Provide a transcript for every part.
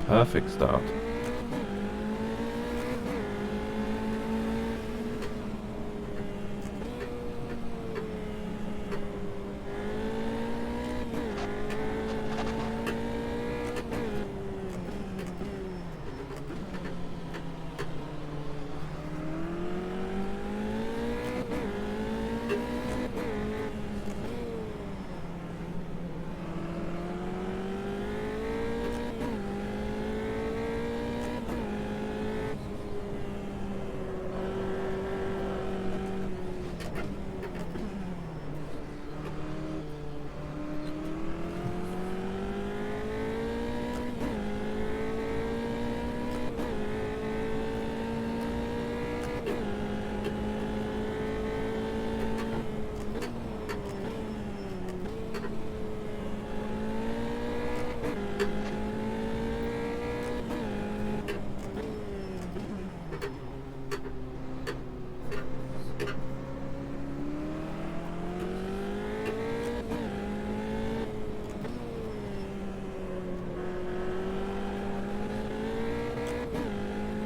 perfect start.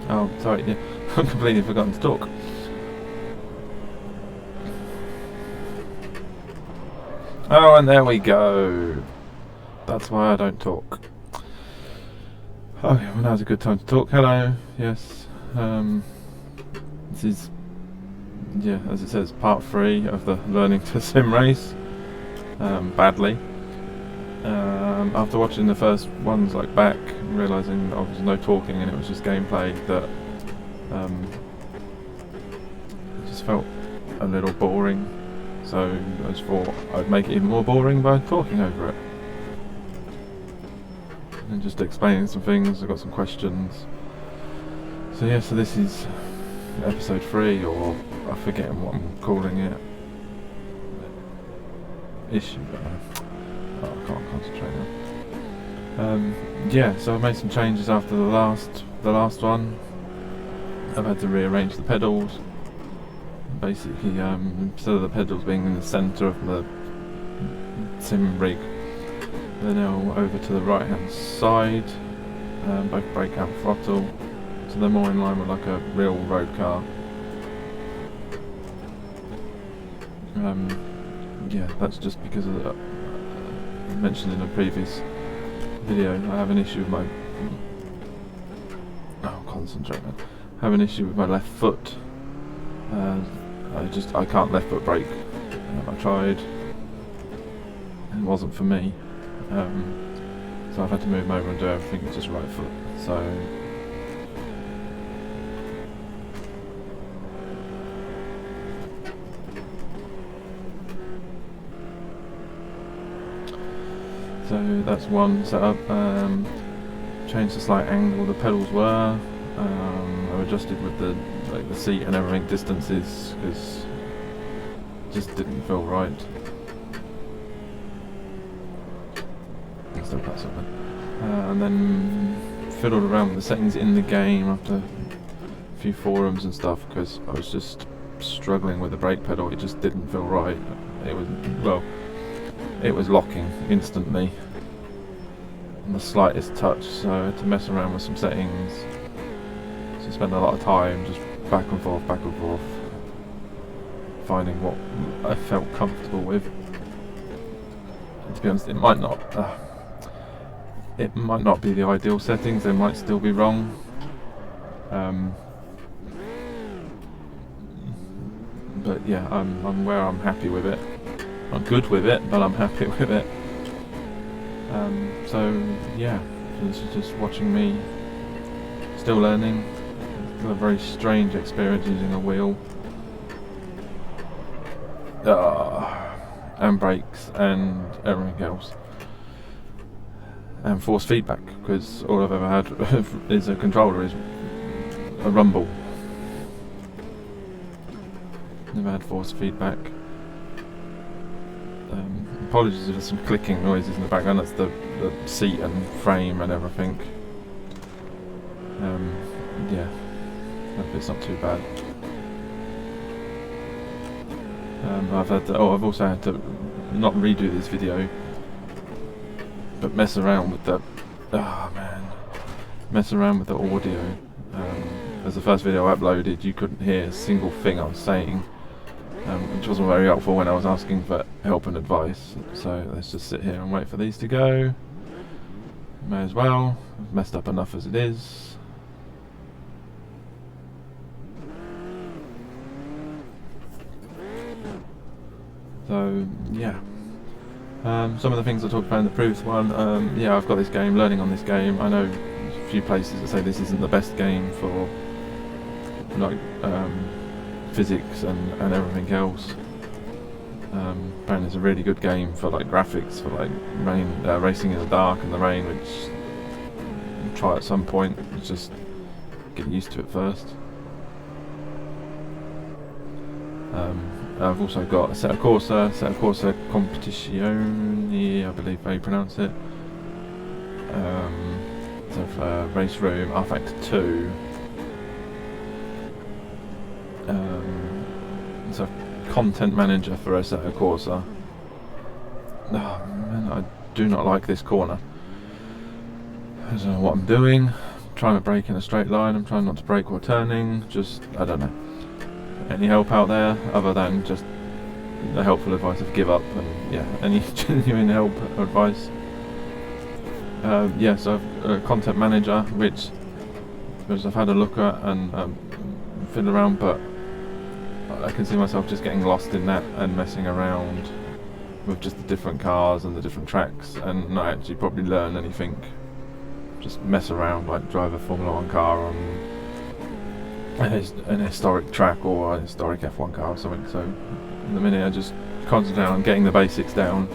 Oh, sorry, yeah. I've completely forgotten to talk. Oh, and there we go. That's why I don't talk. Okay, well now's a good time to talk. Hello, yes. This is, yeah, as it says, part 3 of the learning to sim race. Badly. After watching the first ones back, realising there was no talking and it was just gameplay, that it just felt a little boring. So I just thought I'd make it even more boring by talking over it. And just explaining some things. I've got some questions. So yeah, so this is episode 3, or I'm forgetting what I'm calling it. Issue. Oh, I can't concentrate now. Yeah, so I made some changes after the last one. I've had to rearrange the pedals. Basically, instead of the pedals being in the centre of the sim rig, they're now over to the right hand side, both brake and throttle, so they're more in line with like a real road car. Yeah, that's just because of the, I mentioned in a previous video, I have an issue with my, concentrate man. I have an issue with my left foot. I can't left foot brake. I tried, and it wasn't for me. So I've had to move over and do everything with just right foot. So that's one setup. Changed the slight angle the pedals were. I adjusted with the seat and everything distances because it just didn't feel right. Still cut something. And then fiddled around with the settings in the game after a few forums and stuff because I was just struggling with the brake pedal. It just didn't feel right. It was locking instantly on the slightest touch, so I had to mess around with some settings. So I spent a lot of time just back and forth, finding what I felt comfortable with. And to be honest, it might not be the ideal settings. They might still be wrong. But yeah, I'm where I'm happy with it. Not good with it, but I'm happy with it. So yeah, this is just watching me still learning. It's a very strange experience using a wheel. And brakes and everything else. And force feedback, because all I've ever had is a controller is a rumble. Never had force feedback. Apologies if there's some clicking noises in the background. That's the seat and frame and everything. Yeah, hope it's not too bad. I've also had to not redo this video, but mess around with the mess around with the audio. As the first video I uploaded, you couldn't hear a single thing I was saying, which wasn't very helpful when I was asking for help and advice. So let's just sit here and wait for these to go. May as well. I've messed up enough as it is. So yeah. Some of the things I talked about in the previous one, yeah, I've got this game, learning on this game. I know a few places that say this isn't the best game for like physics and everything else. Apparently it's a really good game for like graphics, for like racing in the dark and the rain, which I'll try at some point. It's just get used to it first. I've also got a Assetto Corsa Competizione, I believe how you pronounce it. So for Race Room, R-Factor 2. So content manager for Assetto Corsa. Oh man, I do not like this corner. I don't know what I'm doing. I'm trying to brake in a straight line. I'm trying not to brake while turning. Just, I don't know. Any help out there other than just the helpful advice of give up, and yeah, any genuine help or advice? Yeah, so I've a content manager, which I've had a look at and fiddle around, but I can see myself just getting lost in that and messing around with just the different cars and the different tracks and not actually probably learn anything. Just mess around, like drive a Formula 1 car on an historic track or a historic F1 car or something. So in the minute I just concentrate on getting the basics down.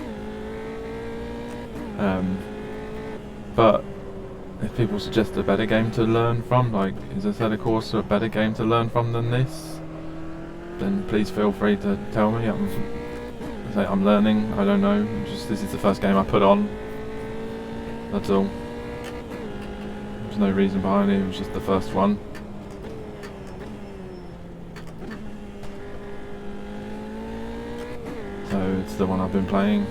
But if people suggest a better game to learn from, like is Assetto Corsa a better game to learn from than this, then please feel free to tell me. I'm learning, I don't know, just this is the first game I put on, that's all. There's no reason behind it, it was just the first one. So it's the one I've been playing.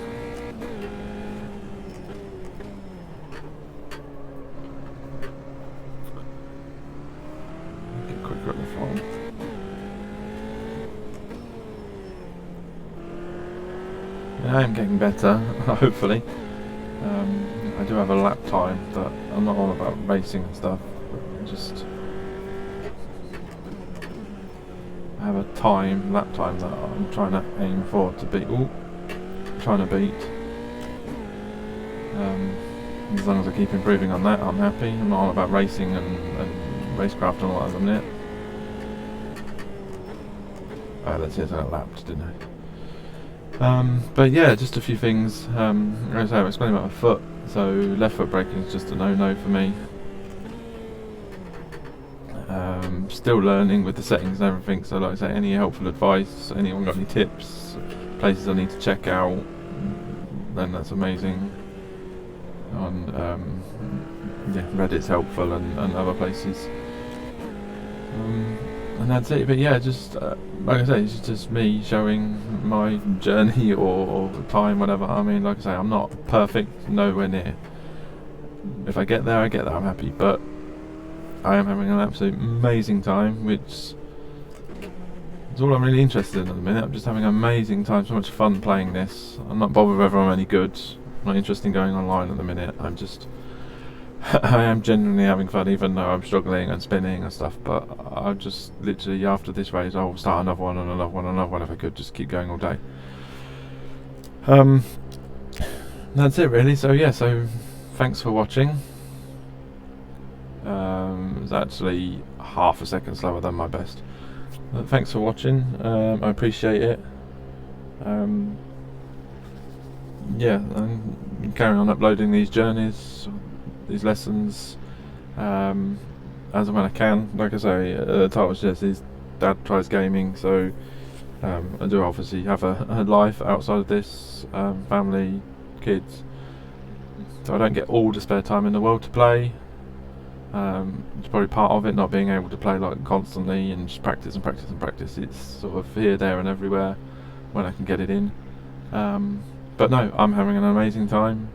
Get quicker at the phone. I am getting better, hopefully. I do have a lap time, but I'm not all about racing and stuff. Just I have a lap time that I'm trying to aim for to beat. Trying to beat. As long as I keep improving on that, I'm happy. I'm not all about racing and racecraft and all that at the minute. Oh, that's it. I got lapped, didn't I? But yeah, just a few things. As I was explaining about my foot, so left foot braking is just a no-no for me. Still learning with the settings and everything, so like I say, any helpful advice, anyone got any tips, places I need to check out, then that's amazing. On yeah, Reddit's helpful and other places. And that's it, but yeah, just like I say, it's just me showing my journey or time, whatever. I mean, like I say, I'm not perfect, nowhere near. If I get there, I'm happy, but I am having an absolute amazing time, which is all I'm really interested in at the minute. I'm just having an amazing time, so much fun playing this. I'm not bothered whether I'm any good, I'm not interested in going online at the minute. I'm just I am genuinely having fun, even though I'm struggling and spinning and stuff, but I'll just literally, after this race, I'll start another one and another one and another one if I could, just keep going all day. That's it really, so yeah, so thanks for watching. It's actually half a second slower than my best. But thanks for watching, I appreciate it. Yeah, and carry on uploading these journeys, these lessons, as and when I can. Like I say, the title suggests is Dad Tries Gaming, so I do obviously have a life outside of this, family, kids, so I don't get all the spare time in the world to play. It's probably part of it, not being able to play like constantly and just practice and practice and practice. It's sort of here, there and everywhere when I can get it in. But no, I'm having an amazing time.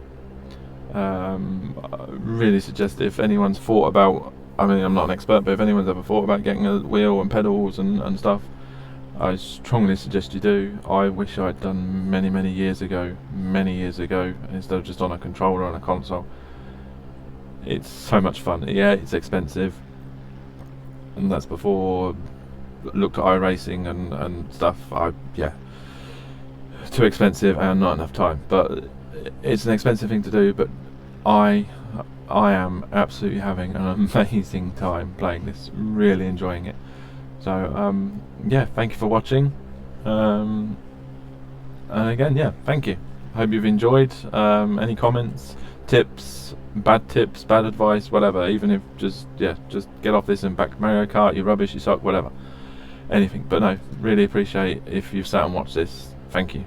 I really suggest if anyone's thought about, I mean, I'm not an expert, but if anyone's ever thought about getting a wheel and pedals and stuff, I strongly suggest you do. I wish I'd done many years ago, instead of just on a controller on a console. It's so much fun. Yeah, it's expensive, and that's before looked at iRacing and stuff. Yeah, too expensive and not enough time. But it's an expensive thing to do. But I am absolutely having an amazing time playing this. Really enjoying it. So yeah, thank you for watching. And again, yeah, thank you. Hope you've enjoyed. Any comments, tips, bad advice, whatever, even if just get off this and back to Mario Kart, you rubbish, you suck, whatever, anything. But no, really appreciate if you've sat and watched this. Thank you.